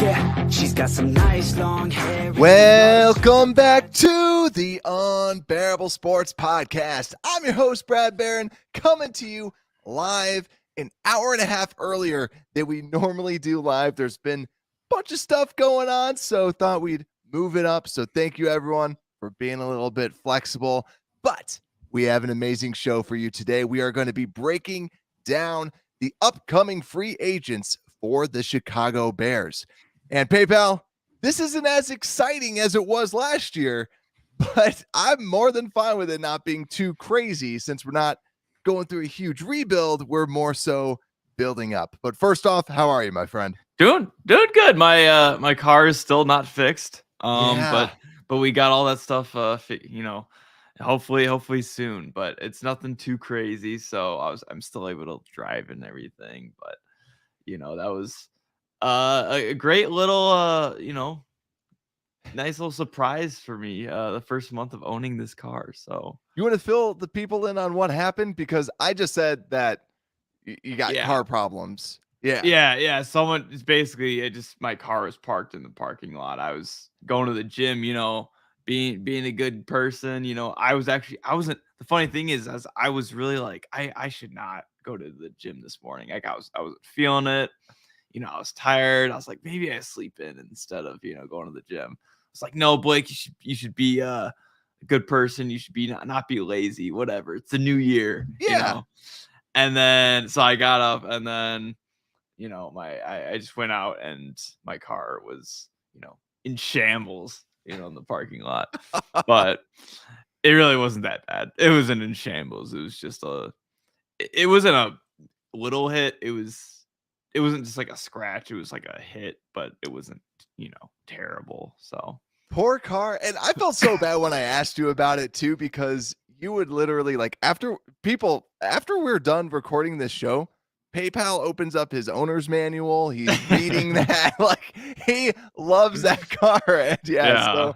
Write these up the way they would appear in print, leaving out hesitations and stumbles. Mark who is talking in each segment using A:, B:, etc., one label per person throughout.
A: Yeah, she's got some nice long hair.
B: Welcome back to the Unbearable Sports Podcast. I'm your host, Brad Barron, coming to you live an hour and a half earlier than we normally do live. There's been a bunch of stuff going on, so thought we'd move it up. So thank you, everyone, for being a little bit flexible. But we have an amazing show for you today. We are going to be breaking down the upcoming free agents for the Chicago Bears. And PayPal, this isn't as exciting as it was last year, but I'm more than fine with it not being too crazy since we're not going through a huge rebuild. We're more so building up. But first off, how are you, my friend?
C: Doing good. My car is still not fixed.
B: Yeah.
C: But we got all that stuff hopefully soon, but it's nothing too crazy, so I'm still able to drive and everything, but that was a great little nice little surprise for me the first month of owning this car. So
B: You want to fill the people in on what happened? Because I just said that you got car problems.
C: Yeah. Someone is basically my car was parked in the parking lot. I was going to the gym, being a good person. I wasn't. The funny thing is, as I was really like, I should not go to the gym this morning. Like I wasn't feeling it. I was tired. I was like, maybe I sleep in instead of going to the gym. It's like, no, Blake, you should be a good person. You should be not be lazy. Whatever. It's a new year.
B: Yeah.
C: And then so I got up and then. I just went out and my car was, in shambles, in the parking lot. But it really wasn't that bad. It wasn't in shambles. It was just it wasn't a little hit. It wasn't just like a scratch. It was like a hit, but it wasn't, terrible. So
B: poor car. And I felt so bad when I asked you about it too, because you would literally like after we're done recording this show, PayPal opens up his owner's manual. He's reading that. Like he loves that car. And
C: Yeah.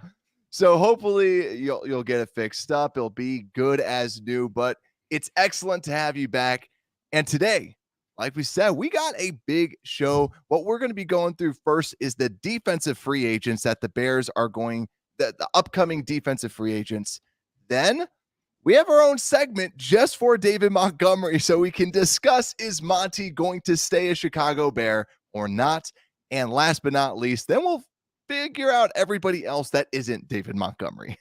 B: So hopefully you'll get it fixed up. It'll be good as new, but it's excellent to have you back. And today, like we said, we got a big show. What we're going to be going through first is the defensive free agents that the Bears are the upcoming defensive free agents. Then we have our own segment just for David Montgomery so we can discuss, is Monty going to stay a Chicago Bear or not? And last but not least, then we'll figure out everybody else that isn't David Montgomery.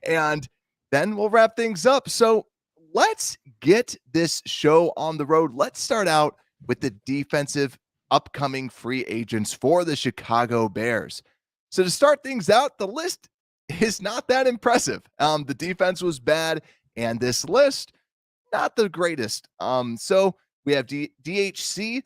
B: And then we'll wrap things up. So let's get this show on the road. Let's start out with the defensive upcoming free agents for the Chicago Bears. So to start things out, the list is not that impressive. The defense was bad, and this list, not the greatest. So we have DHC.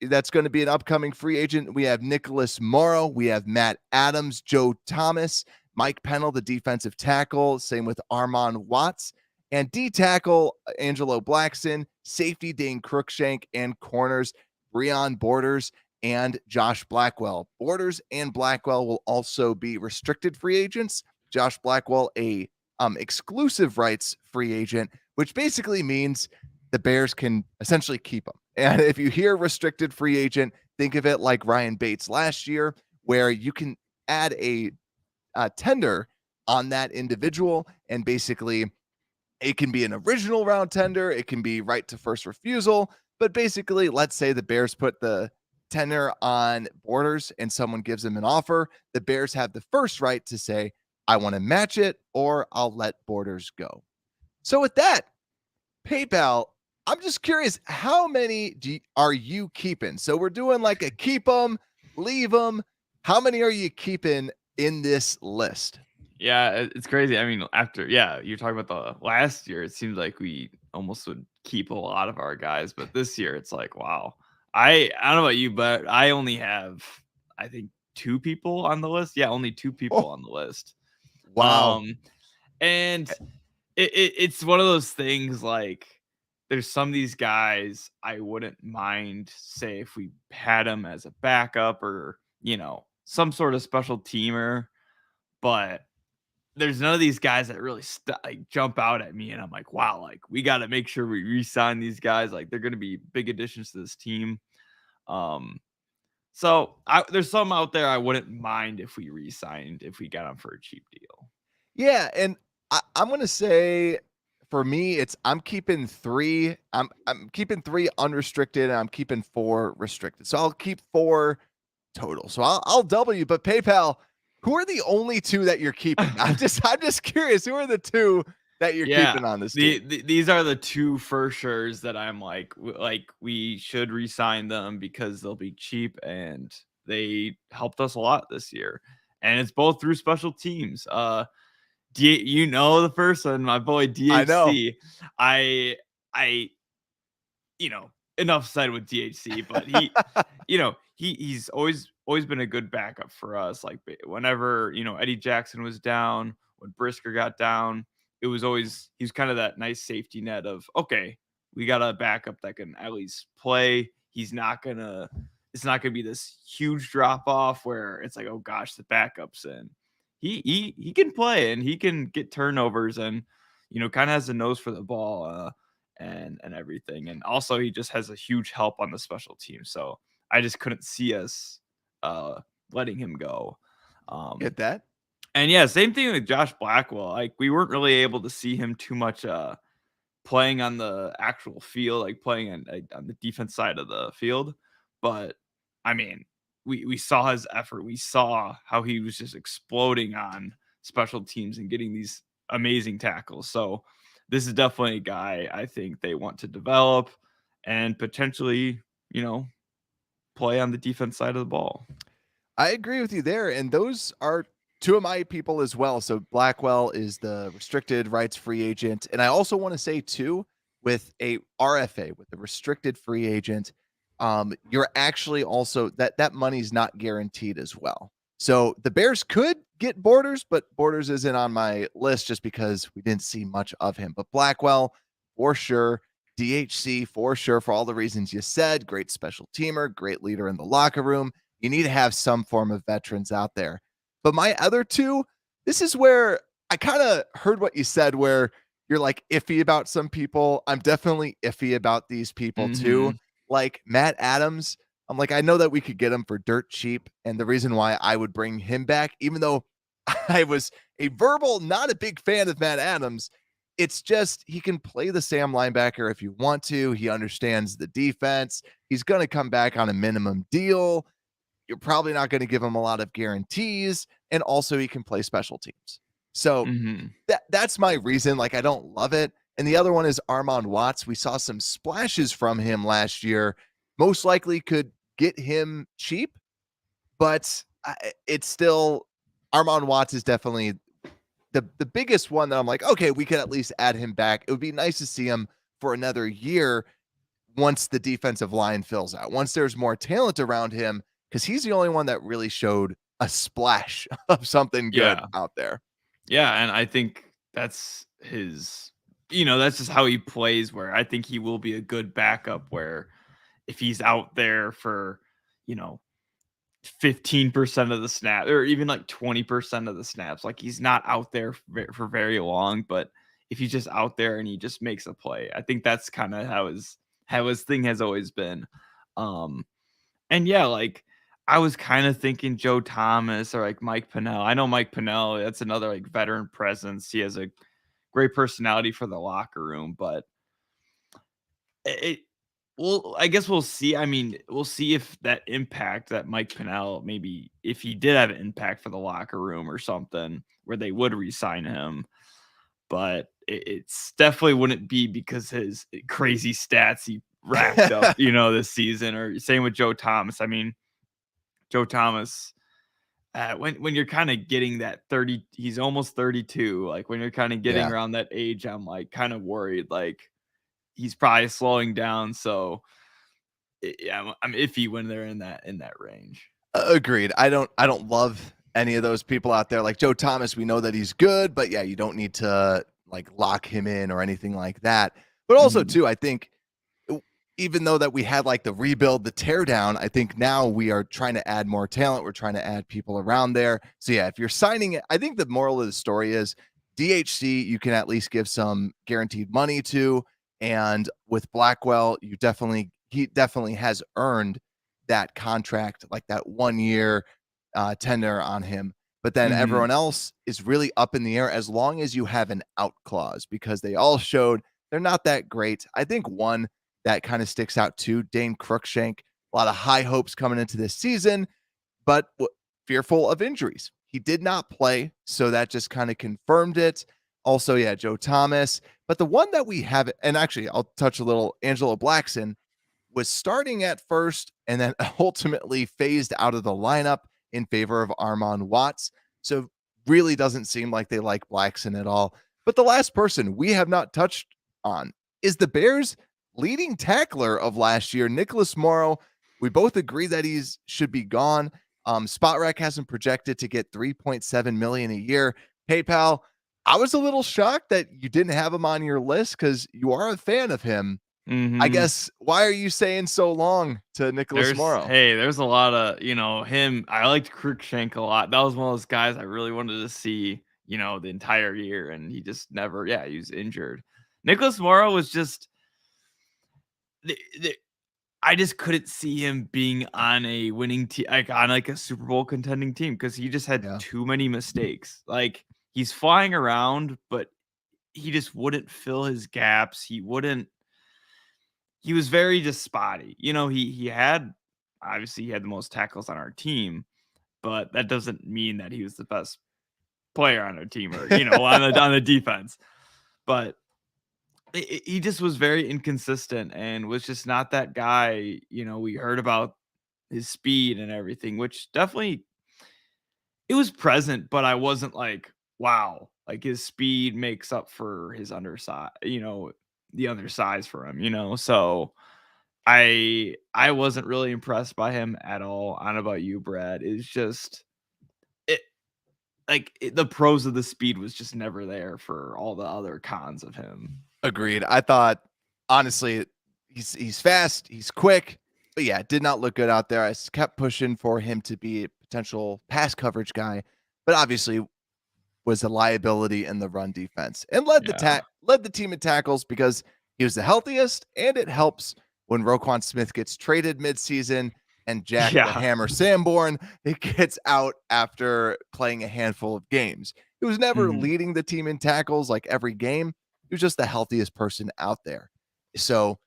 B: That's going to be an upcoming free agent. We have Nicholas Morrow. We have Matt Adams, Joe Thomas, Mike Pennell, the defensive tackle. Same with Armon Watts. And D tackle, Angelo Blackson, safety, Dane Cruikshank, and corners, Breon Borders and Josh Blackwell. Borders and Blackwell will also be restricted free agents. Josh Blackwell, a exclusive rights free agent, which basically means the Bears can essentially keep him. And if you hear restricted free agent, think of it like Ryan Bates last year, where you can add a tender on that individual, and basically it can be an original round tender, it can be right to first refusal, but basically, let's say the Bears put the tender on Borders and someone gives them an offer, the Bears have the first right to say, I want to match it or I'll let Borders go. So with that, PayPal, I'm just curious, how many are you keeping? So we're doing like a keep them, leave them. How many are you keeping in this list?
C: Yeah, it's crazy. I mean, you're talking about the last year, it seems like we almost would keep a lot of our guys, but this year it's like, wow. I don't know about you, but I only have, I think, 2 people on the list. Yeah, only 2 people on the list.
B: Wow.
C: And it's one of those things like there's some of these guys I wouldn't mind, say, if we had them as a backup or, some sort of special teamer, but there's none of these guys that really jump out at me and I'm like, wow, like we got to make sure we re-sign these guys. Like they're going to be big additions to this team. So there's some out there I wouldn't mind if we re-signed if we got him for a cheap deal.
B: Yeah, and I'm gonna say for me, it's I'm keeping 3. I'm keeping 3 unrestricted and I'm keeping 4 restricted. So I'll keep 4 total. So I'll double you, but PayPal, who are the only 2 that you're keeping? I'm just curious. Who are the 2 that you're
C: Yeah,
B: keeping on this team?
C: these are the 2 for sures that I'm like we should re-sign them because they'll be cheap and they helped us a lot this year. And it's both through special teams. You know the first one, my boy
B: I know.
C: DHC. I enough said with DHC, but he's always been a good backup for us. Like whenever Eddie Jackson was down, when Brisker got down, it was always he's kind of that nice safety net of okay, we got a backup that can at least play. It's not gonna be this huge drop off where it's like, oh gosh, the backup's in. He can play and he can get turnovers and kind of has a nose for the ball. And everything. And also he just has a huge help on the special team. So I just couldn't see us letting him go.
B: Get that?
C: And yeah, same thing with Josh Blackwell. Like we weren't really able to see him too much playing on the actual field, like playing on the defense side of the field. But I mean, we saw his effort. We saw how he was just exploding on special teams and getting these amazing tackles. So this is definitely a guy I think they want to develop and potentially, play on the defense side of the ball.
B: I agree with you there, and those are 2 of my people as well. So Blackwell is the restricted rights free agent, and I also want to say too, with a RFA, with a restricted free agent, you're actually also that money's not guaranteed as well. So the Bears could get Borders, but Borders isn't on my list just because we didn't see much of him. But Blackwell, for sure. DHC, for sure, for all the reasons you said. Great special teamer, great leader in the locker room. You need to have some form of veterans out there. But my other 2, this is where I kind of heard what you said, where you're like iffy about some people. I'm definitely iffy about these people too.
C: Mhm.
B: Like Matt Adams, I'm like, I know that we could get him for dirt cheap. And the reason why I would bring him back, even though I was not a big fan of Matt Adams, it's just he can play the Sam linebacker if you want to. He understands the defense. He's going to come back on a minimum deal. You're probably not going to give him a lot of guarantees. And also, he can play special teams. So
C: Mhm.
B: that's my reason. Like, I don't love it. And the other one is Armand Watts. We saw some splashes from him last year. Most likely could get him cheap, but it's still Armand Watts is definitely the biggest one that I'm like, okay, we could at least add him back. It would be nice to see him for another year once the defensive line fills out, once there's more talent around him, because he's the only one that really showed a splash of something good
C: Yeah.
B: out there.
C: Yeah, and I think that's that's just how he plays where I think he will be a good backup where if he's out there for, you know, 15% of the snap or even like 20% of the snaps, like he's not out there for very long, but if he's just out there and he just makes a play, I think that's kind of how his thing has always been. Um and yeah, like I was kind of thinking Joe Thomas or like Mike Pennell. I know Mike Pennell, that's another like veteran presence. He has a great personality for the locker room, but it well, I guess we'll see. I mean, we'll see if that impact that Mike Pennell maybe if he did have an impact for the locker room or something where they would re-sign him. But it's definitely wouldn't be because his crazy stats he racked up, this season, or same with Joe Thomas. I mean, Joe Thomas, when you're kind of getting that 30, he's almost 32. Like when you're kind of getting
B: Yeah.
C: around that age, I'm like kind of worried. Like he's probably slowing down. So yeah, I'm iffy when they're in that range.
B: Agreed. I don't love any of those people out there. Like Joe Thomas, we know that he's good, but yeah, you don't need to like lock him in or anything like that. But also
C: Mhm.
B: too, I think even though that we had like the rebuild, the tear down, I think now we are trying to add more talent. We're trying to add people around there. So yeah, if you're signing it, I think the moral of the story is DHC, you can at least give some guaranteed money to. And with Blackwell, he definitely has earned that contract, like that 1 year tenure on him. But then
C: Mhm.
B: everyone else is really up in the air as long as you have an out clause, because they all showed they're not that great. I think one that kind of sticks out too, Dane Cruikshank, a lot of high hopes coming into this season, but fearful of injuries. He did not play, so that just kind of confirmed it. Also, yeah, Joe Thomas. But the one that we have, and actually I'll touch a little, Angelo Blackson was starting at first and then ultimately phased out of the lineup in favor of Armon Watts. So really doesn't seem like they like Blackson at all. But the last person we have not touched on is the Bears' leading tackler of last year, Nicholas Morrow. We both agree that he's should be gone. Spotrac has him projected to get $3.7 million a year. PayPal, I was a little shocked that you didn't have him on your list because you are a fan of him. I
C: Mhm.
B: guess, why are you saying so long to Nicholas Morrow?
C: There's a lot of, him. I liked Cruikshank a lot. That was one of those guys I really wanted to see, the entire year, and he just never, he was injured. Nicholas Morrow was just the I just couldn't see him being on a winning team, like on like a Super Bowl contending team, because he just had
B: Yeah,
C: too many mistakes. Like he's flying around, but he just wouldn't fill his gaps. He was very just spotty. He had obviously he had the most tackles on our team, but that doesn't mean that he was the best player on our team or on the defense. But he just was very inconsistent and was just not that guy. We heard about his speed and everything, which definitely it was present, but I wasn't like, wow, like his speed makes up for his undersize, the undersize for him. So I wasn't really impressed by him at all. I don't know about you, Brad. It's just it the pros of the speed was just never there for all the other cons of him.
B: agreed. I thought, honestly, he's fast, he's quick, but yeah, it did not look good out there. Kept pushing for him to be a potential pass coverage guy, but obviously was a liability in the run defense and
C: Yeah.
B: led the team in tackles because he was the healthiest, and it helps when Roquan Smith gets traded midseason and Jack the
C: Yeah.
B: Hammer Sanborn it gets out after playing a handful of games. He was never
C: Mhm.
B: leading the team in tackles like every game. He was just the healthiest person out there. So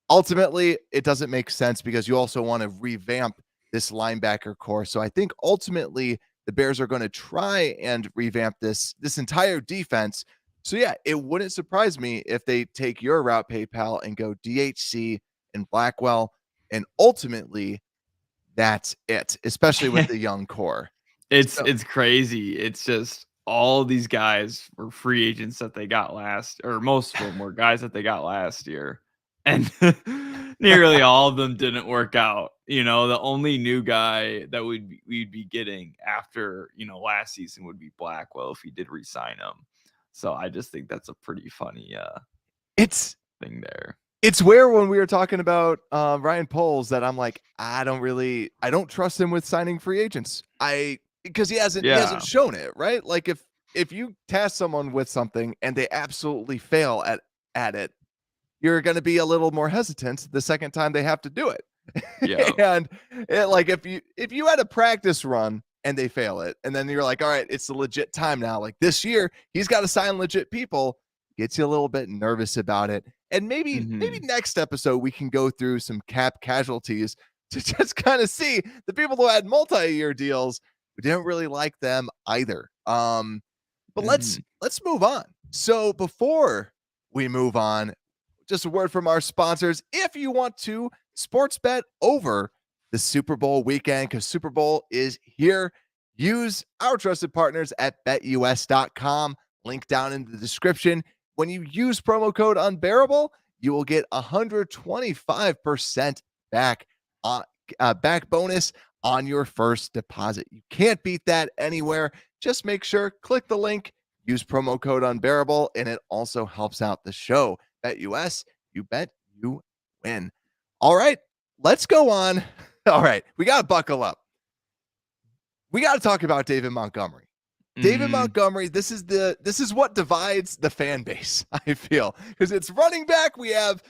B: ultimately, it doesn't make sense because you also want to revamp this linebacker core. So I think ultimately the Bears are going to try and revamp this entire defense. So yeah, it wouldn't surprise me if they take your route, PayPal, and go DHC and Blackwell, and ultimately that's it, especially with the young core. So
C: It's crazy. It's just all these guys were free agents that they got last, or most of them were guys that they got last year. And nearly all of them didn't work out. The only new guy that we'd be getting after, last season would be Blackwell if he did resign him. So I just think that's a pretty funny
B: it's
C: thing there.
B: it's where when we were talking about Ryan Poles that I'm like, I don't trust him with signing free agents. Because he hasn't
C: Yeah.
B: shown it, right? Like if you task someone with something and they absolutely fail at it, you're going to be a little more hesitant the second time they have to do it.
C: Yeah.
B: And like if you had a practice run and they fail it, and then you're like, all right, it's the legit time now. Like this year, he's got to sign legit people. Gets you a little bit nervous about it. And maybe
C: Mhm.
B: next episode we can go through some cap casualties to just kind of see the people who had multi-year deals. We didn't really like them either. But let's
C: Mhm.
B: let's move on. So before we move on, just a word from our sponsors. If you want to sports bet over the Super Bowl weekend, because Super Bowl is here, use our trusted partners at betus.com. Link down in the description. When you use promo code unbearable, you will get 125% back on back bonus on your first deposit. You can't beat that anywhere. Just make sure, click the link, use promo code unbearable, and it also helps out the show. BetUS, you bet, you win. All right, let's go on. All right, we got to buckle up. We got to talk about David Montgomery. David
C: Mhm.
B: Montgomery, this is what divides the fan base, I feel, because it's running back. We have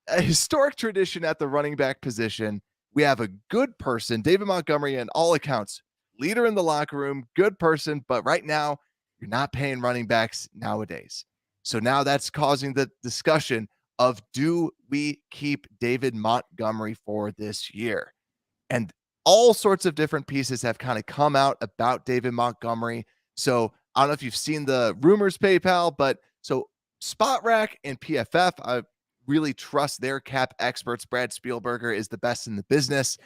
B: a historic tradition at the running back position. We have a good person, David Montgomery, and all accounts, leader in the locker room, good person, but right now you're not paying running backs nowadays. So now that's causing the discussion of, do we keep David Montgomery for this year? And all sorts of different pieces have kind of come out about David Montgomery. So I don't know if you've seen the rumors, PayPal, but so Spot Rack and PFF, I really trust their cap experts. Brad Spielberger is the best in the business.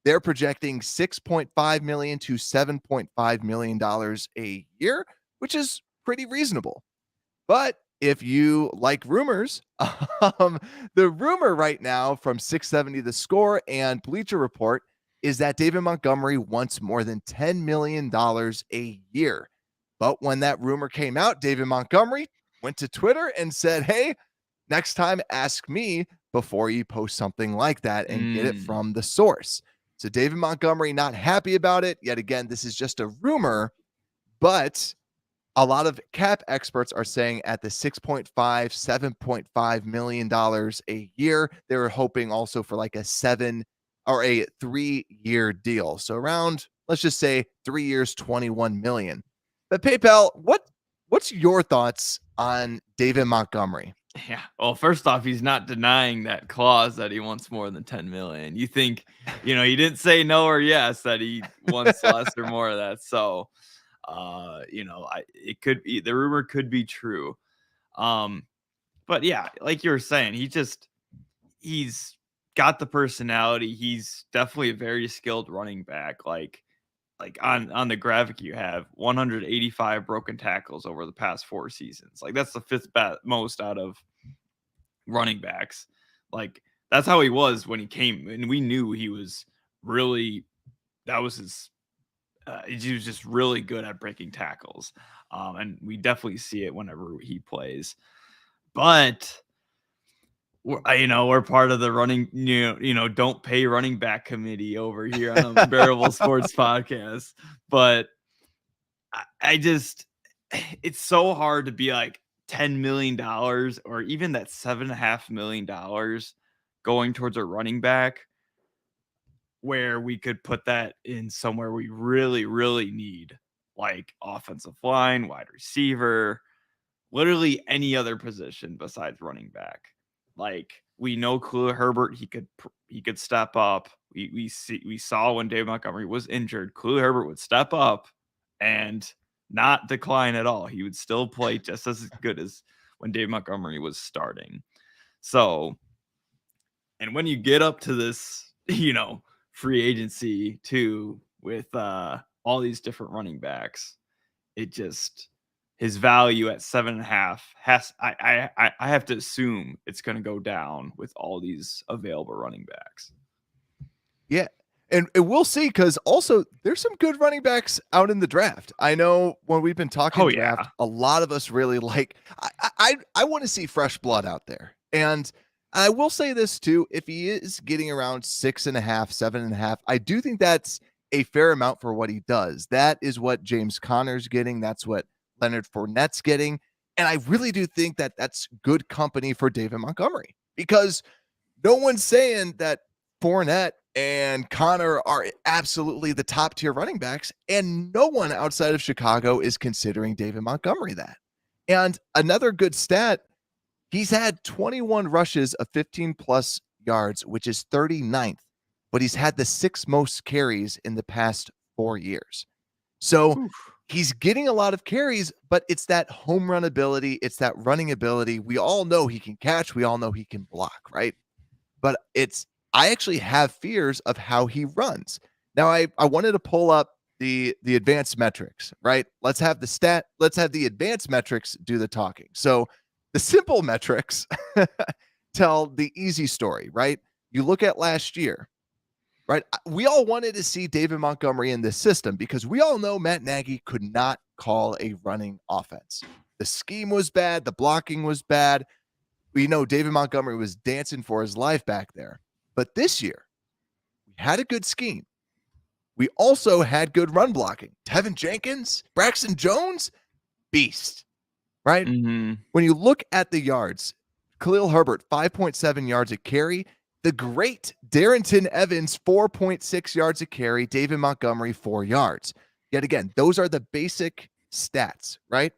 B: They're projecting $6.5 million to $7.5 million a year, which is pretty reasonable. But if you like rumors, the rumor right now from 670 The Score and Bleacher Report is that David Montgomery wants more than $10 million a year. But when that rumor came out, David Montgomery went to Twitter and said, hey, next time ask me before you post something like that and get it from the source. So David Montgomery not happy about it. Yet again, this is just a rumor, but a lot of cap experts are saying at the $7.5 million a year, they were hoping also for like a 3-year deal. So around, let's just say 3 years, 21 million. But PayPal, what's your thoughts on David Montgomery?
C: Yeah. Well, first off, he's not denying that clause that he wants more than 10 million. You think, he didn't say no or yes that he wants less or more of that. So, it could be, the rumor could be true. But yeah, like you were saying, he's got the personality. He's definitely a very skilled running back. Like on the graphic you have 185 broken tackles over the past 4 seasons. Like that's the 5th most out of running backs. Like that's how he was when he came, and we knew he was really, that was his, he was just really good at breaking tackles. And we definitely see it whenever he plays. But we're part of the running, don't pay running back committee over here on the Bearable Sports Podcast. But I just, it's so hard to be like $10 million or even that $7.5 million going towards a running back, where we could put that in somewhere we really, really need, like offensive line, wide receiver, literally any other position besides running back. Like we know Khalil Herbert, he could step up. We saw when David Montgomery was injured, Khalil Herbert would step up and not decline at all. He would still play just as good as when David Montgomery was starting. So, and when you get up to this, free agency too, with all these different running backs, it just, his value at 7.5 I have to assume it's going to go down with all these available running backs.
B: Yeah. And we'll see, because also there's some good running backs out in the draft. I know when we've been talking draft, a lot of us really like, I want to see fresh blood out there. And I will say this too, if he is getting around 6.5, 7.5, I do think that's a fair amount for what he does. That is what James Conner's getting. That's what Leonard Fournette's getting. And I really do think that that's good company for David Montgomery, because no one's saying that Fournette and Conner are absolutely the top tier running backs, and no one outside of Chicago is considering David Montgomery that. And another good stat, he's had 21 rushes of 15 plus yards, which is 39th, but he's had the 6th most carries in the past 4 years. So he's getting a lot of carries, but it's that home run ability. It's that running ability. We all know he can catch. We all know he can block, right? But I actually have fears of how he runs. Now, I wanted to pull up the advanced metrics, right? Let's have the advanced metrics do the talking. So the simple metrics tell the easy story, right? You look at last year, right? We all wanted to see David Montgomery in this system because we all know Matt Nagy could not call a running offense. The scheme was bad. The blocking was bad. We know David Montgomery was dancing for his life back there. But this year, we had a good scheme. We also had good run blocking. Tevin Jenkins, Braxton Jones, beast, right? Mm-hmm. When you look at the yards, Khalil Herbert, 5.7 yards a carry, The great Darrington Evans, 4.6 yards a carry. David Montgomery, 4 yards. Yet again, those are the basic stats, right?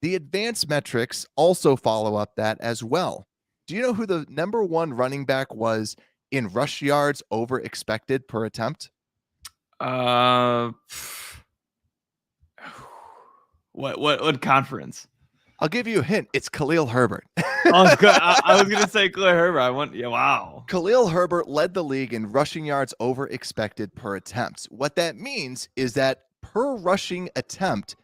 B: The advanced metrics also follow up that as well. Do you know who the number one running back was in rush yards over expected per attempt?
C: Uh, what conference?
B: I'll give you a hint. It's Khalil Herbert.
C: I was gonna say Khalil Herbert. Yeah, wow.
B: Khalil Herbert led the league in rushing yards over expected per attempt. What that means is that per rushing attempt,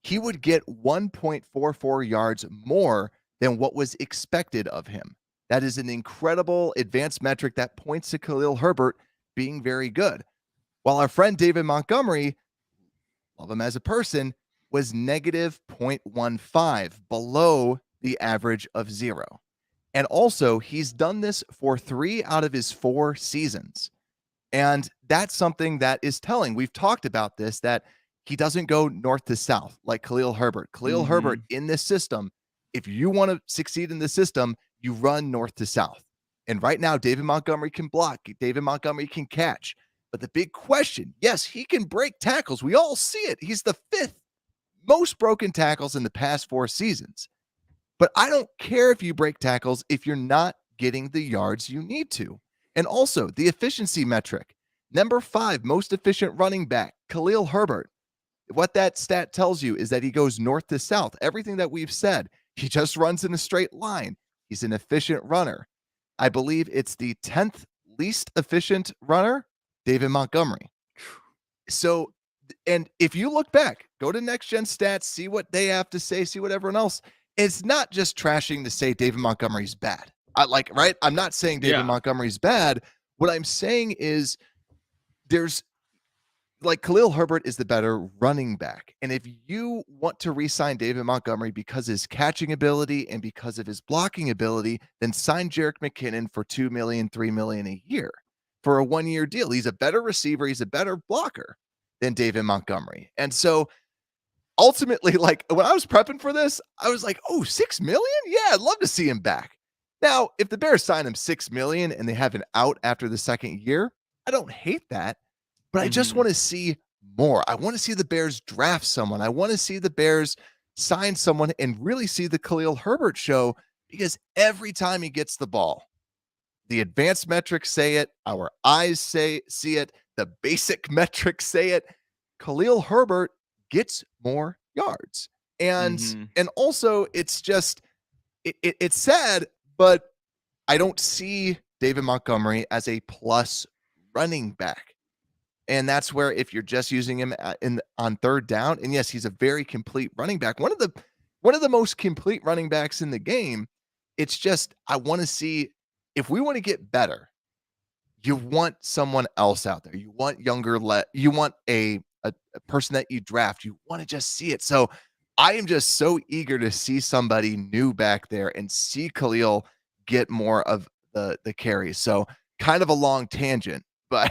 B: he would get 1.44 yards more than what was expected of him. That is an incredible advanced metric that points to Khalil Herbert being very good. While our friend David Montgomery, love him as a person, was negative 0.15, below the average of 0. And also, he's done this for 3 out of his 4 seasons. And that's something that is telling. We've talked about this, that he doesn't go north to south like Khalil Herbert. Khalil Herbert in this system, if you want to succeed in the system, you run north to south. And right now, David Montgomery can block. David Montgomery can catch. But the big question, yes, he can break tackles. We all see it. He's the 5th most broken tackles in the past 4 seasons. But I don't care if you break tackles if you're not getting the yards you need to. And also, the efficiency metric. Number 5 most efficient running back, Khalil Herbert. What that stat tells you is that he goes north to south. Everything that we've said, he just runs in a straight line. He's an efficient runner. I believe it's the 10th least efficient runner, David Montgomery. So, and if you look back, go to Next Gen Stats, see what they have to say, see what everyone else. It's not just trashing to say David Montgomery's bad. Right? I'm not saying David Montgomery's bad. What I'm saying is there's Khalil Herbert is the better running back. And if you want to re-sign David Montgomery because of his catching ability and because of his blocking ability, then sign Jerick McKinnon for $2 million, $3 million a year for a 1-year deal. He's a better receiver. He's a better blocker than David Montgomery. And so ultimately, when I was prepping for this, I was like, oh, $6 million? Yeah, I'd love to see him back. Now, if the Bears sign him $6 million and they have an out after the second year, I don't hate that. But I just want to see more. I want to see the Bears draft someone. I want to see the Bears sign someone and really see the Khalil Herbert show, because every time he gets the ball, the advanced metrics say it, our eyes see it, the basic metrics say it, Khalil Herbert gets more yards. And also, it's just it's sad, but I don't see David Montgomery as a plus running back. And that's where, if you're just using him on third down, and yes, he's a very complete running back, one of the most complete running backs in the game. It's just, I want to see, if we want to get better, you want someone else out there. You want you want a person that you draft. You want to just see it. So I am just so eager to see somebody new back there and see Khalil get more of the carries. So kind of a long tangent. But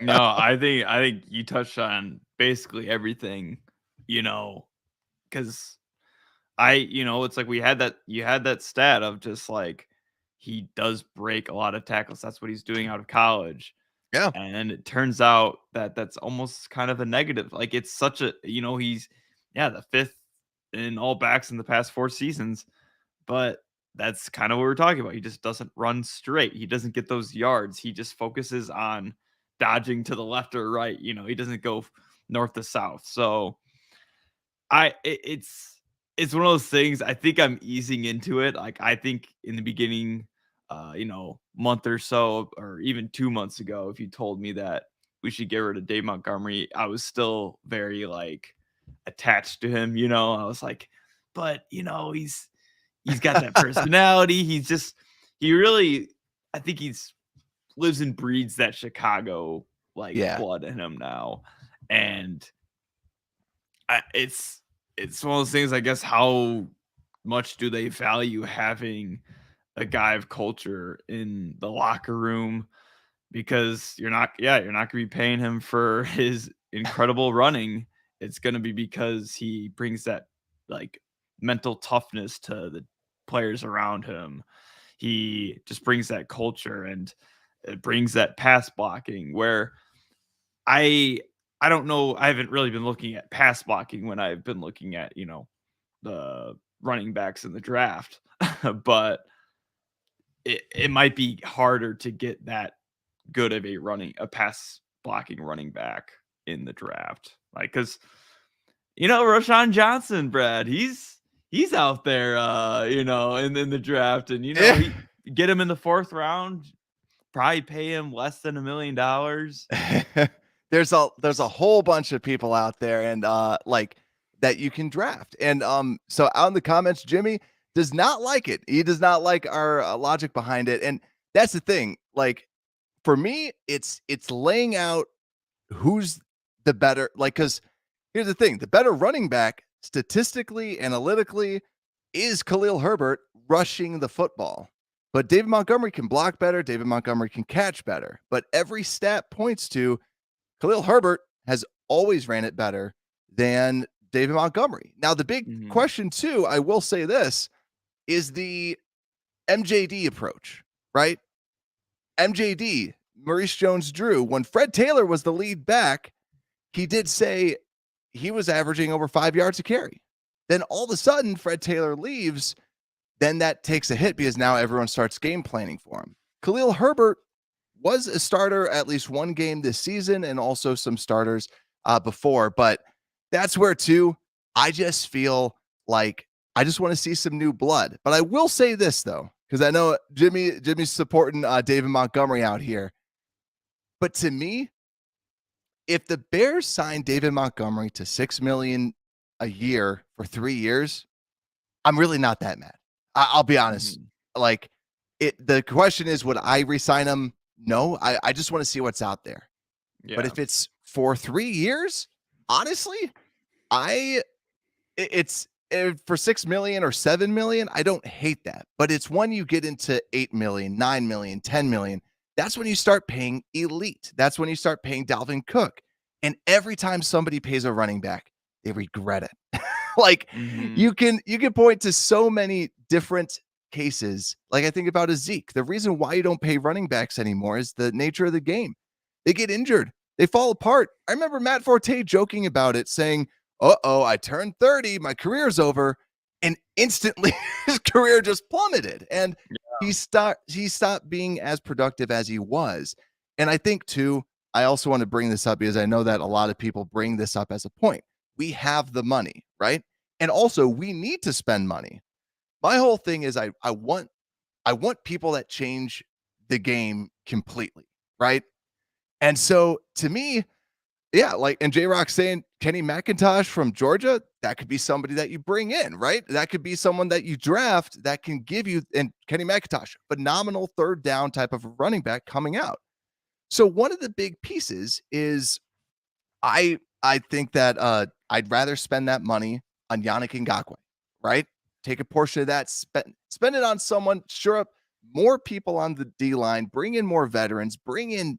C: no, I think you touched on basically everything, because it's like you had that stat of just like, he does break a lot of tackles. That's what he's doing out of college.
B: Yeah.
C: And it turns out that that's almost kind of a negative. Like, it's such a, he's the 5th in all backs in the past 4 seasons, but that's kind of what we're talking about. He just doesn't run straight. He doesn't get those yards. He just focuses on dodging to the left or right. He doesn't go north to south. So it's one of those things. I think I'm easing into it. Like, I think in the beginning, month or so, or even 2 months ago, if you told me that we should get rid of Dave Montgomery, I was still very attached to him. I was like, but he's got that personality. I think he's lives and breeds that Chicago blood in him now. And it's one of those things, I guess, how much do they value having a guy of culture in the locker room? Because you're not going to be paying him for his incredible running. It's going to be because he brings that mental toughness to the players around him. he just brings that culture and it brings that pass blocking where I I don't know. I haven't really been looking at pass blocking when I've been looking at, the running backs in the draft. But it might be harder to get that good of a pass blocking running back in the draft. Like, cause Rashawn Johnson, Brad, he's out there in the draft. And
B: Yeah.
C: he get him in the 4th round, probably pay him less than $1 million.
B: There's a whole bunch of people out there and like that you can draft. And so out in the comments, Jimmy does not like it. He does not like our logic behind it. And that's the thing. Like for me, it's laying out who's the better, like, because here's the thing: the better running back, statistically, analytically, is Khalil Herbert rushing the football. But David Montgomery can block better. David Montgomery can catch better. But every stat points to Khalil Herbert has always ran it better than David Montgomery. Now, the big question, too, I will say this, is the MJD approach, right? MJD, Maurice Jones-Drew, when Fred Taylor was the lead back, he did say he was averaging over 5 yards a carry. Then all of a sudden, Fred Taylor leaves. Then that takes a hit because now everyone starts game planning for him. Khalil Herbert was a starter at least one game this season and also some starters before. But that's where, too, I just feel like I just want to see some new blood. But I will say this, though, because I know Jimmy's supporting David Montgomery out here. But to me, if the Bears signed David Montgomery to $6 million a year for 3 years, I'm really not that mad. I'll be honest. Like, the question is, would I re-sign him? No, I just want to see what's out there. Yeah. But if it's for 3 years, honestly, it's for $6 million or $7 million, I don't hate that. But it's when you get into $8 million, $9 million, $10 million, that's when you start paying elite. That's when you start paying Dalvin Cook. And every time somebody pays a running back, they regret it. Like you can point to so many different cases. Like I think about a Zeke. The reason why you don't pay running backs anymore is the nature of the game. They get injured. They fall apart. I remember Matt Forte joking about it, saying, I turned 30. My career's over. And instantly his career just plummeted. And he stopped being as productive as he was. And I think, too, I also want to bring this up because I know that a lot of people bring this up as a point. We have the money, right? And also we need to spend money. My whole thing is I want people that change the game completely, right? And so to me, yeah, like, and J-Rock saying Kenny McIntosh from Georgia, that could be somebody that you bring in, right? That could be someone that you draft that can give you, and Kenny McIntosh, phenomenal third down type of running back coming out. So one of the big pieces is I think that I'd rather spend that money on Yannick Ngakoue, right? Take a portion of that, spend it on someone, sure up more people on the D-line, bring in more veterans, bring in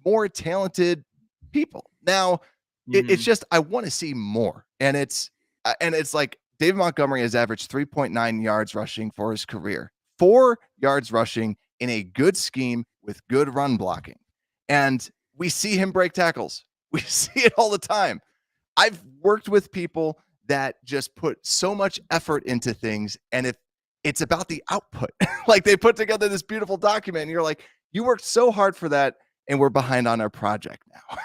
B: more talented people. Now, it's just I want to see more. And it's like David Montgomery has averaged 3.9 yards rushing for his career, 4 yards rushing in a good scheme with good run blocking. And we see him break tackles. We see it all the time. I've worked with people that just put so much effort into things. And if it's about the output, like they put together this beautiful document and you're like, you worked so hard for that and we're behind on our project now.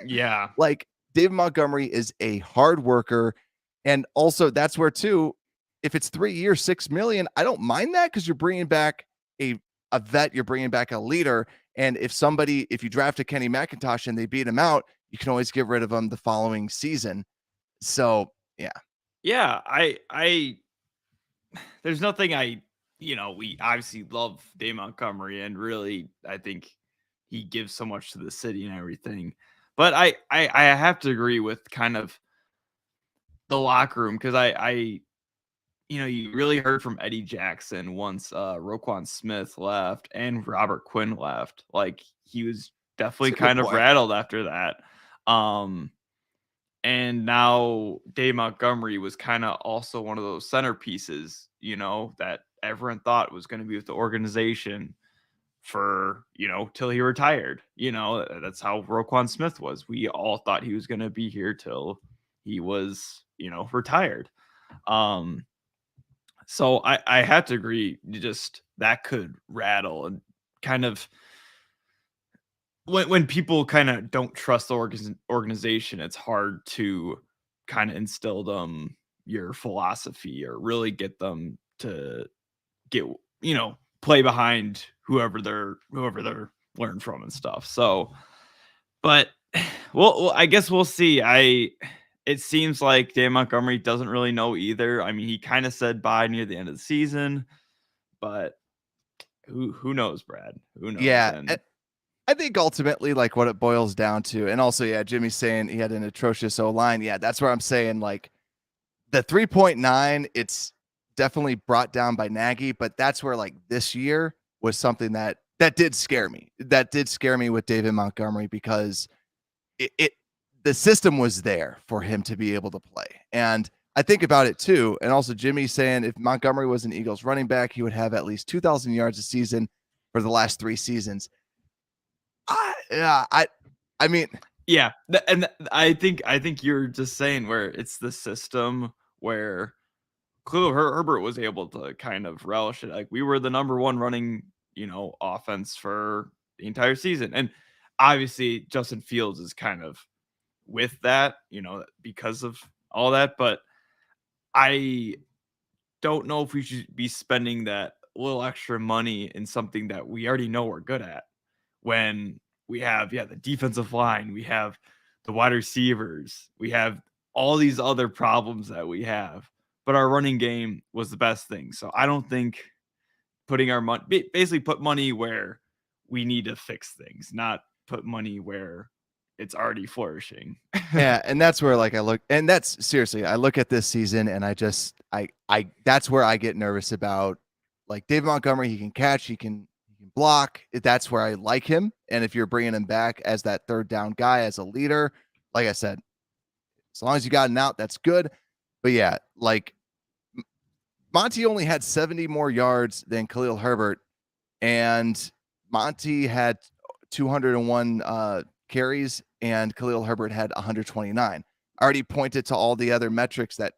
C: Yeah.
B: Like David Montgomery is a hard worker. And also that's where too, if it's 3 years, $6 million, I don't mind that because you're bringing back a vet, you're bringing back a leader. And if you draft a Kenny McIntosh and they beat him out, you can always get rid of him the following season. So, yeah.
C: Yeah, I there's nothing we obviously love Dave Montgomery and really I think he gives so much to the city and everything. But I have to agree with kind of the locker room because you really heard from Eddie Jackson once Roquan Smith left and Robert Quinn left. Like he was definitely kind of rattled after that. And now Dave Montgomery was kind of also one of those centerpieces, that everyone thought was going to be with the organization for, till he retired. That's how Roquan Smith was. We all thought he was going to be here till he was, retired. So I have to agree, just that could rattle and kind of when people kind of don't trust the organization, it's hard to kind of instill them your philosophy or really get them to get, play behind whoever they're learn from and stuff. So, but well, I guess we'll see. It seems like Dan Montgomery doesn't really know either. I mean, he kind of said bye near the end of the season, but who knows, Brad? Who knows?
B: Yeah. I think ultimately, like, what it boils down to, and also, yeah, Jimmy's saying he had an atrocious O-line. Yeah, that's where I'm saying, like, the 3.9, it's definitely brought down by Nagy, but that's where, like, this year was something that did scare me. That did scare me with David Montgomery, because the system was there for him to be able to play. And I think about it too. And also Jimmy saying if Montgomery was an Eagles running back, he would have at least 2,000 yards a season for the last 3 seasons. I mean,
C: yeah. And I think you're just saying where it's the system where Khalil Herbert was able to kind of relish it. Like, we were the number 1 running, offense for the entire season. And obviously Justin Fields is kind of with that, because of all that. But I don't know if we should be spending that little extra money in something that we already know we're good at, when we have, the defensive line, we have the wide receivers, we have all these other problems that we have, but our running game was the best thing. So I don't think putting our money, basically put money where we need to fix things, not put money where it's already flourishing.
B: Yeah, and that's where, like, I look, and that's seriously, I look at this season and I just, I that's where I get nervous about, like, David Montgomery. He can catch, he can block. That's where I like him. And if you're bringing him back as that third down guy, as a leader, like I said, as long as you got an out, that's good. But yeah, like, Monty only had 70 more yards than Khalil Herbert, and Monty had 201 carries, and Khalil Herbert had 129. I already pointed to all the other metrics that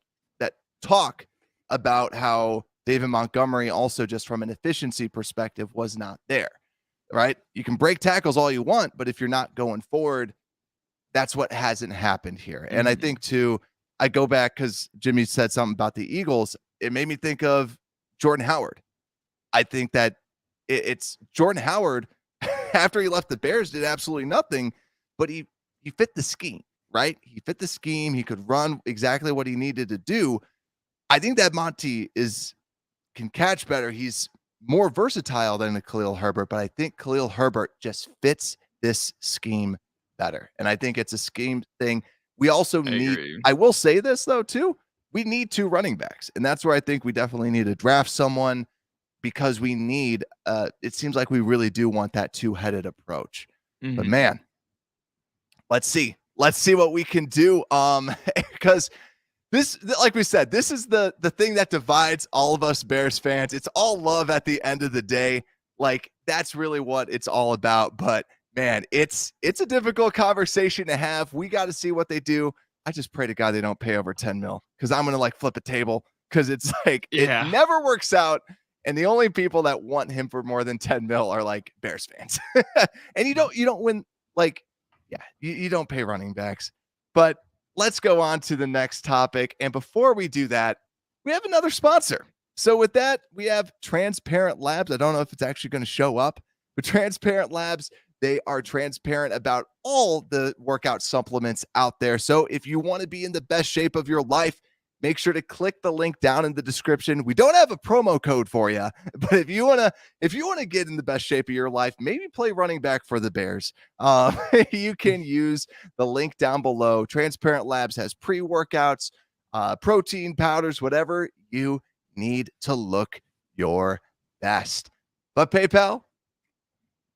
B: talk about how David Montgomery also, just from an efficiency perspective, was not there, right? You can break tackles all you want, but if you're not going forward, that's what hasn't happened here. Mm-hmm. And I think too, I go back because Jimmy said something about the Eagles. It made me think of Jordan Howard. I think that it's Jordan Howard after he left the Bears did absolutely nothing, but he fit the scheme, right? He fit the scheme. He could run exactly what he needed to do. I think that Monty can catch better. He's more versatile than Khalil Herbert, but I think Khalil Herbert just fits this scheme better. And I think it's a scheme thing. We also I will say this though too, we need 2 running backs. And that's where I think we definitely need to draft someone, because we need, it seems like we really do want that 2-headed approach. Mm-hmm. But man, let's see what we can do. Because this, like we said, this is the thing that divides all of us Bears fans. It's all love at the end of the day. Like, that's really what it's all about. But man, it's a difficult conversation to have. We got to see what they do. I just pray to God they don't pay over 10 mil, because I'm going to, like, flip a table, because it's like, it never works out. And the only people that want him for more than 10 mil are, like, Bears fans. And you don't win, like, you don't pay running backs. But let's go on to the next topic. And before we do that, we have another sponsor. So with that, we have Transparent Labs. I don't know if it's actually going to show up, but Transparent Labs, they are transparent about all the workout supplements out there. So if you want to be in the best shape of your life, make sure to click the link down in the description. We don't have a promo code for you, but if you want to get in the best shape of your life, maybe play running back for the Bears, you can use the link down below. Transparent Labs has pre-workouts, protein powders, whatever you need to look your best. But PayPal,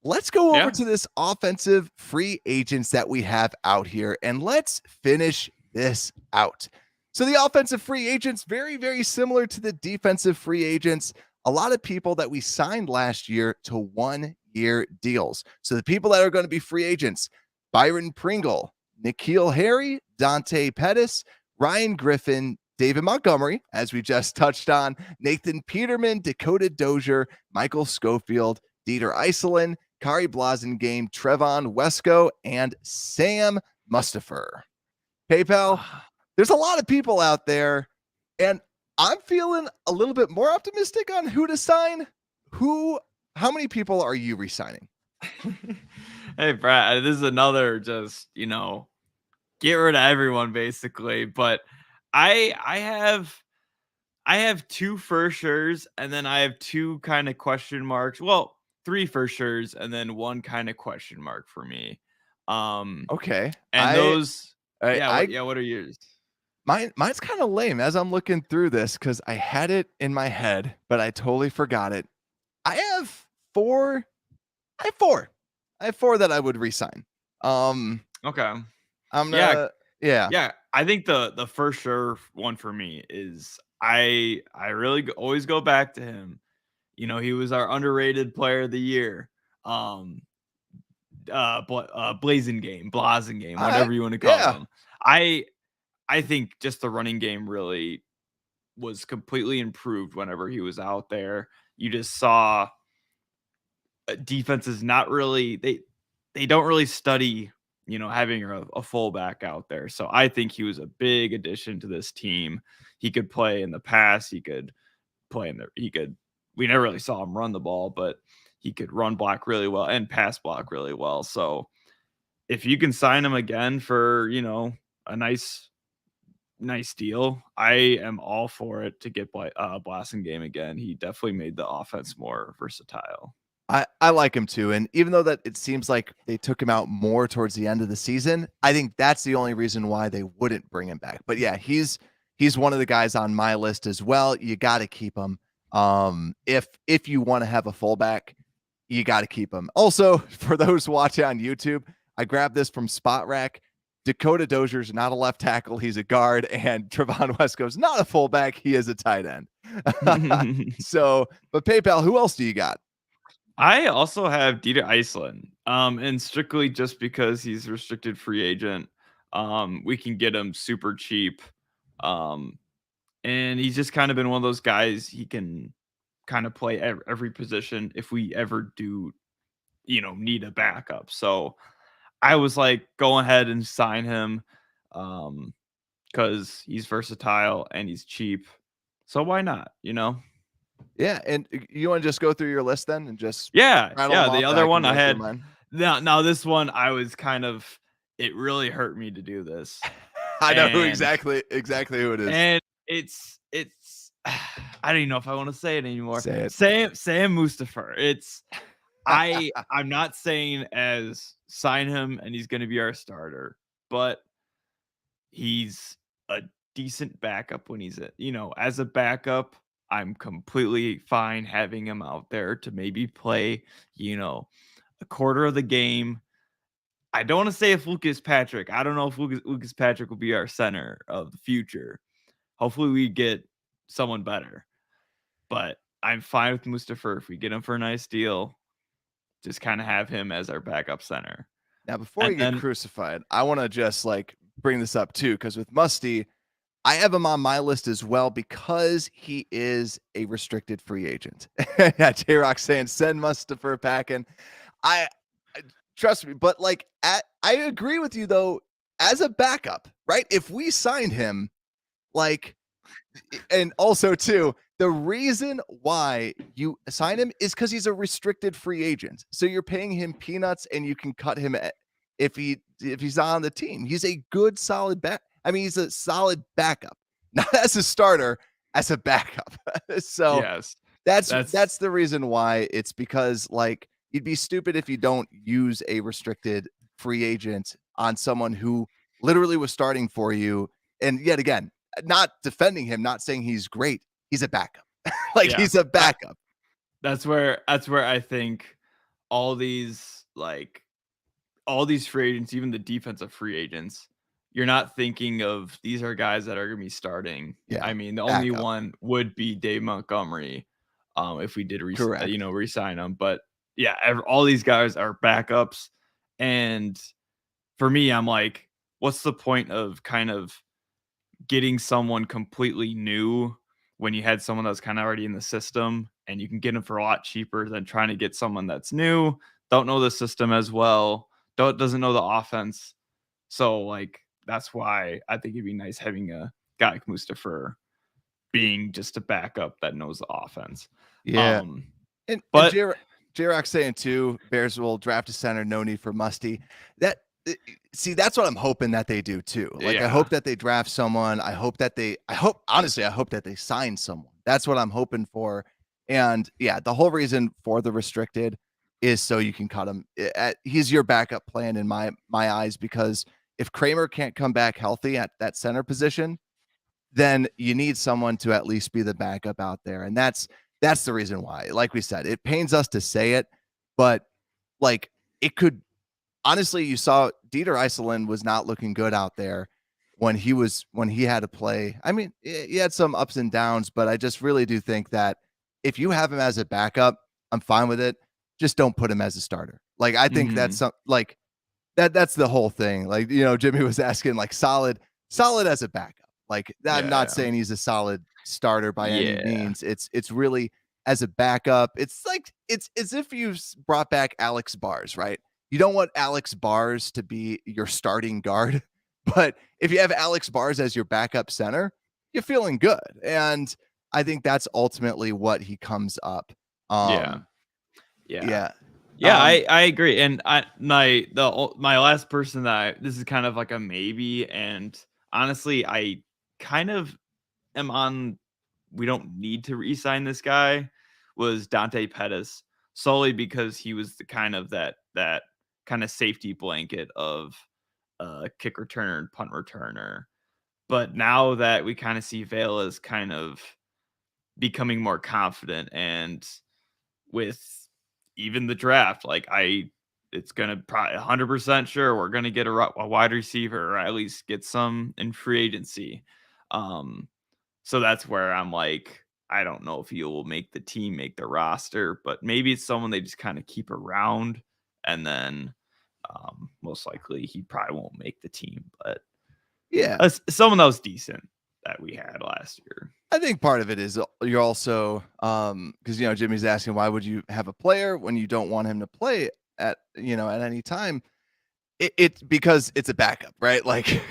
B: let's go over to this offensive free agents that we have out here, and let's finish this out. So the offensive free agents, very, very similar to the defensive free agents. a lot of people that we signed last year to 1-year deals. So the people that are going to be free agents, Byron Pringle, N'Keal Harry, Dante Pettis, Ryan Griffin, David Montgomery, as we just touched on, Nathan Peterman, Dakota Dozier, Michael Schofield, Dieter Iselin, Kari Blasingame, Trevon Wesco, and Sam Mustipher. PayPal, there's a lot of people out there, and I'm feeling a little bit more optimistic on who to sign. How many people are you re-signing?
C: Hey, Brad, this is another just, get rid of everyone basically. But I have two for sure's, and then I have two kind of question marks. Well, three for sure's, and then one kind of question mark for me.
B: Okay.
C: And those,
B: I
C: what are yours?
B: Mine's kind of lame as I'm looking through this because I had it in my head, but I totally forgot it. I have four. I have four that I would resign.
C: Okay.
B: Yeah.
C: I think the for sure one for me is I really always go back to him. He was our underrated player of the year. Blasingame, whatever you want to call him. I think just the running game really was completely improved whenever he was out there. You just saw defenses not really they don't really study, having a fullback out there. So I think he was a big addition to this team. He could play in the pass, he could play in we never really saw him run the ball, but he could run block really well and pass block really well. So if you can sign him again for, a nice deal, I am all for it to get Blasingame again. He definitely made the offense more versatile.
B: I like him too. And even though that it seems like they took him out more towards the end of the season, I think that's the only reason why they wouldn't bring him back. But yeah, he's one of the guys on my list as well. You got to keep him. If you want to have a fullback, you got to keep him. Also, for those watching on YouTube, I grabbed this from Spot Rack. Dakota Dozier's not a left tackle, he's a guard, and Trevon Wesco's not a fullback, he is a tight end. So, but PayPal, who else do you got?
C: I also have Dieter Iselin, and strictly just because he's restricted free agent, we can get him super cheap, and he's just kind of been one of those guys. He can kind of play every position if we ever do, need a backup. So I was like, go ahead and sign him, because he's versatile and he's cheap. So why not?
B: Yeah, and you want to just go through your list then and just
C: Yeah.
B: rattle them
C: The
B: off?
C: other one
B: can
C: I
B: go through
C: had.
B: mine.
C: Now this one I was kind of. It really hurt me to do this.
B: I know who exactly who it is.
C: And it's I don't even know if I want to say it anymore.
B: Say it.
C: Sam Mustipher. I'm not saying as sign him and he's going to be our starter, but he's a decent backup when he's as a backup. I'm completely fine having him out there to maybe play, a quarter of the game. I don't want to say if Lucas Patrick. I don't know if Lucas Patrick will be our center of the future. Hopefully we get someone better. But I'm fine with Mustipher if we get him for a nice deal. Just kind of have him as our backup center.
B: Now, before you get crucified, I want to just bring this up too, because with Musty, I have him on my list as well because he is a restricted free agent. Yeah, J-Rock saying send Mustipher packing. I trust me, but I agree with you though, as a backup, right? If we signed him, and also too, the reason why you sign him is because he's a restricted free agent. So you're paying him peanuts and you can cut him if he's on the team. He's a good solid back. I mean, he's a solid backup, not as a starter, as a backup. So
C: yes,
B: that's the reason why. It's because you'd be stupid if you don't use a restricted free agent on someone who literally was starting for you. And yet again, not defending him, not saying he's great. He's a backup. He's a backup.
C: That's where I think all these free agents, even the defensive free agents, you're not thinking of these are guys that are going to be starting.
B: Yeah,
C: I mean, the only one would be Dave Montgomery. if we did
B: Correct.
C: re-sign him. But yeah, all these guys are backups, and for me, I'm like, what's the point of kind of getting someone completely new when you had someone that's kind of already in the system, and you can get them for a lot cheaper than trying to get someone that's new, don't know the system as well, doesn't know the offense. So like that's why I think it'd be nice having a guy like Mustafa being just a backup that knows the offense.
B: Yeah.
C: Um,
B: And
C: but
B: J-Rock saying too, Bears will draft a center, no need for Musty. That see, that's what I'm hoping that they do too. Like I
C: yeah,
B: hope that they draft someone. I hope honestly, I hope that they sign someone. That's what I'm hoping for. And yeah, the whole reason for the restricted is so you can cut him. He's your backup plan in my eyes, because if Kramer can't come back healthy at that center position, then you need someone to at least be the backup out there. And that's the reason why. Like we said, it pains us to say it, but like it could honestly, you saw Dieter Iserland was not looking good out there when he had to play. I mean, he had some ups and downs, but I just really do think that if you have him as a backup, I'm fine with it. Just don't put him as a starter. Like I think that's
C: mhm,
B: like that's the whole thing. Like, Jimmy was asking like solid as a backup. Like I'm not
C: yeah,
B: saying he's a solid starter by any
C: yeah,
B: means. It's really as a backup. It's like it's as if you brought back Alex Bars, right? You don't want Alex Bars to be your starting guard, but if you have Alex Bars as your backup center, you're feeling good. And I think that's ultimately what he comes up.
C: yeah,
B: Um,
C: yeah.
B: yeah.
C: Yeah,
B: Um,
C: I agree, and my last person this is kind of like a maybe, and honestly, I kind of am on. We don't need to re-sign this guy. Was Dante Pettis, solely because he was the kind of that kind of safety blanket of kick returner and punt returner. But now that we kind of see Vela's kind of becoming more confident, and with even the draft, like it's gonna probably 100% sure we're gonna get a wide receiver, or at least get some in free agency. Um, so that's where I'm like, I don't know if he will make the team, make the roster, but maybe it's someone they just kind of keep around, and then most likely he probably won't make the team, but
B: yeah.
C: someone that was decent that we had last year.
B: I think part of it is you're also because Jimmy's asking why would you have a player when you don't want him to play at any time. It's because it's a backup, right? Like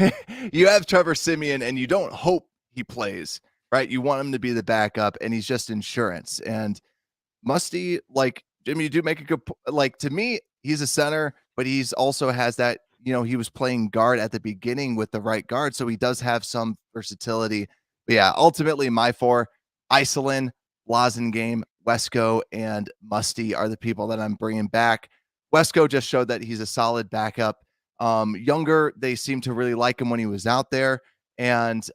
B: you have Trevor Simeon and you don't hope he plays, right? You want him to be the backup, and he's just insurance. And Musty, like Jimmy, you do make a good like to me, he's a center, but he's also has that, he was playing guard at the beginning with the right guard, so he does have some versatility. But yeah, ultimately my four, Iselin, Blazengame, Wesco, and Musty are the people that I'm bringing back. Wesco just showed that he's a solid backup. Younger, they seem to really like him when he was out there. And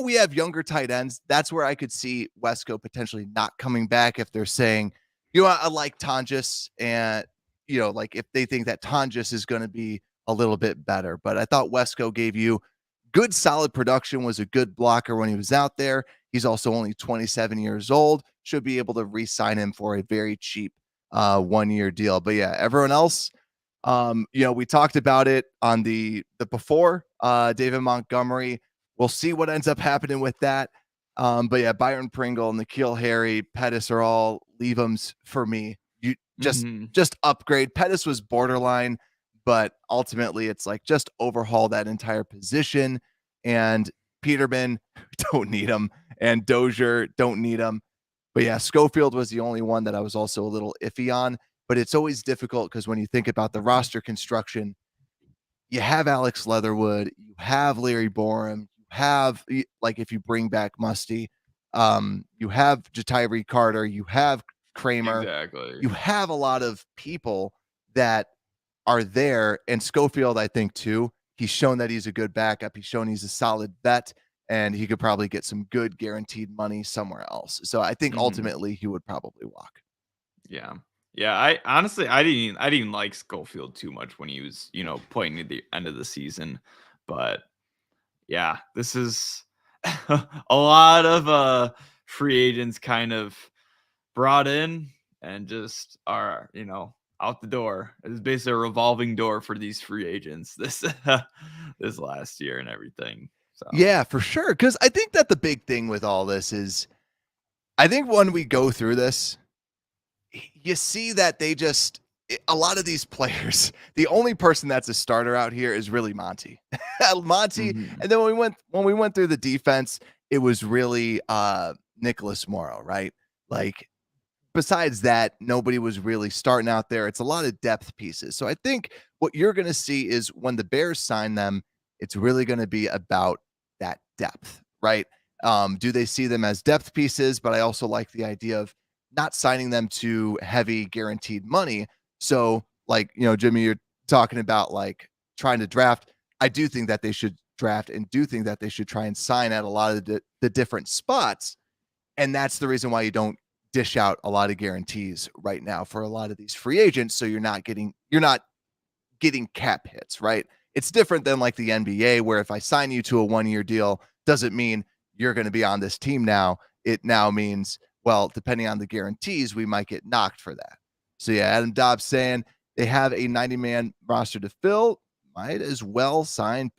B: we have younger tight ends. That's where I could see Wesco potentially not coming back if they're saying, I like Tonjes, and like if they think that Tonjes is going to be a little bit better. But I thought Wesco gave you good, solid production, was a good blocker when he was out there. He's also only 27 years old. Should be able to re-sign him for a very cheap 1-year deal. But yeah, everyone else, we talked about it on the before David Montgomery. We'll see what ends up happening with that. But yeah, Byron Pringle, N'Keal Harry, Pettis are all leave-ems for me. You
C: Mhm.
B: just upgrade. Pettis was borderline, but ultimately it's like just overhaul that entire position. And Peterman, don't need him, and Dozier, don't need him. But yeah, Schofield was the only one that I was also a little iffy on. But it's always difficult because when you think about the roster construction, you have Alex Leatherwood, you have Larry Borum, you have like if you bring back Musty, you have Jatiri Carter, you have Kramer,
C: Exactly.
B: you have a lot of people that are there. And Schofield, I think too, he's shown that he's a good backup. He's shown he's a solid bet, and he could probably get some good guaranteed money somewhere else. So I think
C: Mhm.
B: ultimately he would probably walk.
C: Yeah. Yeah, I honestly I didn't like Schofield too much when he was, playing near the end of the season. But yeah, this is a lot of free agents kind of brought in and just are, out the door. It's basically a revolving door for these free agents this this last year and everything. So
B: Yeah, for sure. Because I think that the big thing with all this is, I think when we go through this, you see that a lot of these players, the only person that's a starter out here is really Monty. Monty.
C: Mhm.
B: And then when we went through the defense, it was really Nicholas Morrow, right? Like, besides that, nobody was really starting out there. It's a lot of depth pieces. So I think what you're going to see is when the Bears sign them, it's really going to be about that depth, right? Do they see them as depth pieces? But I also like the idea of not signing them to heavy guaranteed money. So, like, Jimmy, you're talking about like trying to draft. I do think that they should draft and do think that they should try and sign at a lot of the different spots. And that's the reason why you don't dish out a lot of guarantees right now for a lot of these free agents. So you're not getting cap hits, right? It's different than like the NBA, where if I sign you to a 1-year deal, doesn't mean you're going to be on this team now. It now means, well, depending on the guarantees, we might get knocked for that. So yeah, Adam Dobbs saying they have a 90-man roster to fill. Might as well sign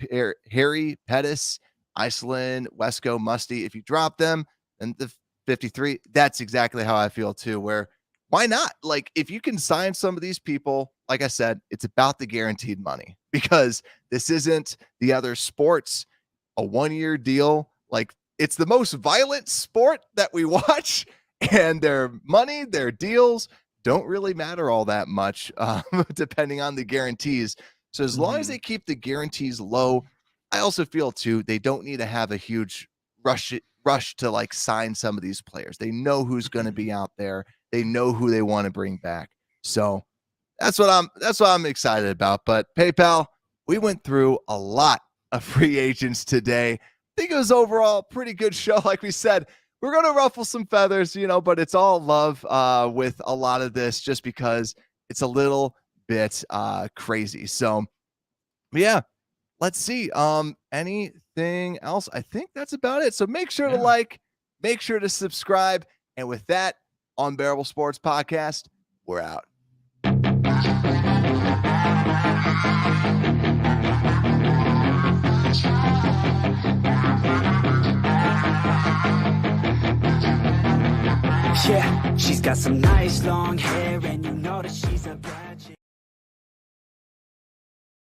B: Harry, Pettis, Iceland, Wesco, Musty. If you drop them, then the 53, that's exactly how I feel too, where why not? Like, if you can sign some of these people, like I said, it's about the guaranteed money, because this isn't the other sports, a 1-year deal. Like, it's the most violent sport that we watch, and their money, their deals don't really matter all that much, depending on the guarantees. So as long as they keep the guarantees low, I also feel too, they don't need to have a huge rush to like sign some of these players. They know who's going to be out there. They know who they want to bring back. So that's what I'm excited about. But PayPal, we went through a lot of free agents today. I think it was overall a pretty good show. Like we said, we're going to ruffle some feathers, but it's all love with a lot of this, just because it's a little bit crazy. So yeah, let's see. Anything else? I think that's about it. So make sure to like, make sure to subscribe. And with that, Unbearable Sports Podcast, we're out.
A: Yeah, she's got some nice long hair, and you know that she's a